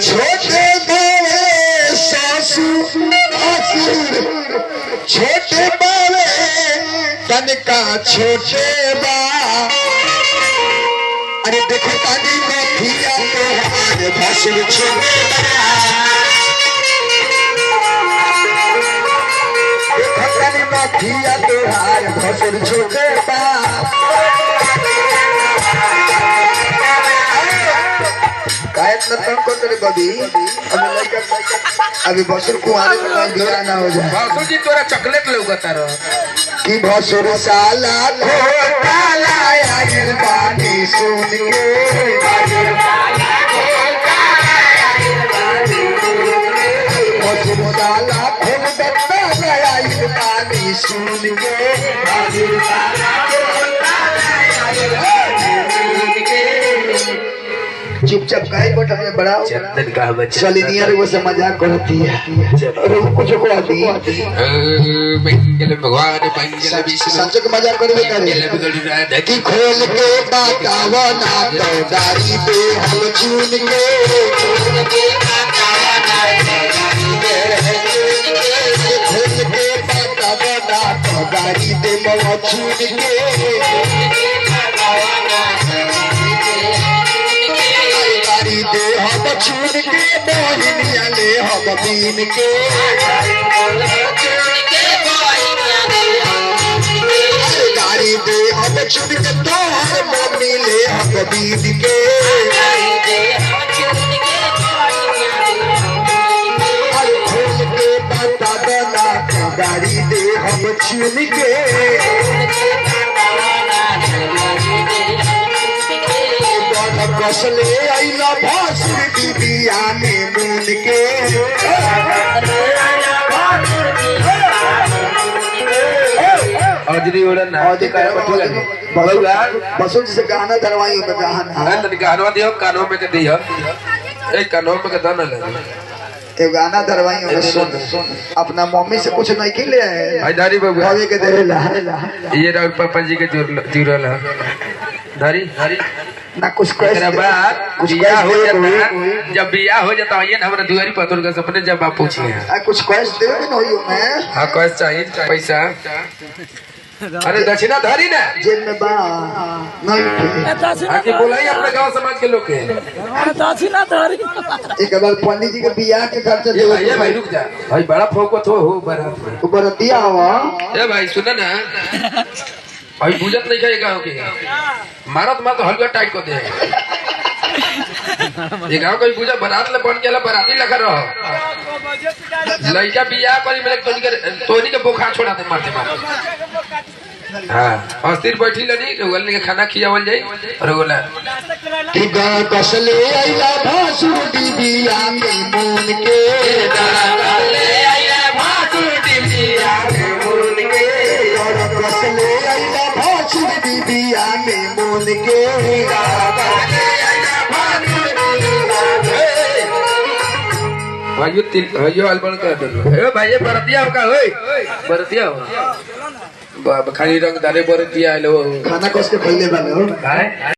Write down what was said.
छोटे बड़े ससुर छोटे बड़े तनिका छोटे बा अरे देखो तानी नथिया तोहार भसुर छोटे बा देखो तानी नथिया तोहार भसुर छोटे बा बबी अभी भसुर कुआरे में ना हो जाए भसुर जी तोरा चॉकलेट लौकता रह कि भसुर साला घोटाला आइल बानी सुन के भसुर साला घोटाला आइल बानी सुन के चुपचाप काहे बटन में बड़ा चंदन का बच्चा चली नियर वो से मजाक करती है अरे कुछ को आती मंगल भगवान मंगल विष्णु संजय के मजाक करबे करे कि खोल के बतावा ना तो गाड़ी पे हम चुन के खोल के बतावा ना तो गाड़ी पे हम चुन के दे हम छून के बहिनिया ले हम बीन के गाड़ी दे हम छून के तोहर मम्मी ले हम बीन के खोल के बता बना गाड़ी दे हम छून के कसले आइला भासुर दीदिया में मून के औजरी उड़न अधिकार बलुआ बसुल से गाना धरवाई में गाना तनी गानवा दियो कानों में के दियो ए कानों में के दाना ले ए गाना धरवाई में सुन अपना मम्मी से कुछ नहीं के ले भाई दारी बाबू भावे के देला ये राउर पापा जी के जुड़ल है दारी दारी ना कुछ तेरा बात बिया हो जाता जब बिया हो जाता है ना हमारा दुआरी पतोर का सपने जब आप पूछे कुछ कैश देवे के नहीं हो मैं हां कैश चाहिए पैसा अरे दक्षिणा धारी ना जेब में बा नहीं आके बोलाई अपने गांव समाज के लोग के दक्षिणा धारी एक बार पंडित जी के बियाह के खर्चा देवे ये भाई रुक जा भाई बड़ा फोकस हो बारात में ऊपर दिया हुआ ए भाई सुन ना भाई बुझत नहीं कहे गाँव के मारत मार तो हल्का टाइट को दे ये गाँव का पूजा बारात ले बन के बाराती लगा रहो लड़का बियाह करी मेरे तोनी के बुखार छोड़ा दे मारते मारते हाँ अस्थिर बैठी लनी गलनी के खाना खियावल जाई और बोला कि गा कसले आइला भासुर दीदिया में मून के कसले आइला भासुर दीदिया में मून के और कसले आइला भासुर दीदिया में मून के भाइयों अल्बन कर दो भाई ये बरतिया का होय बरतिया हो खाली रंग दारे बरतिया लो खाना कस के खइले बालो भाई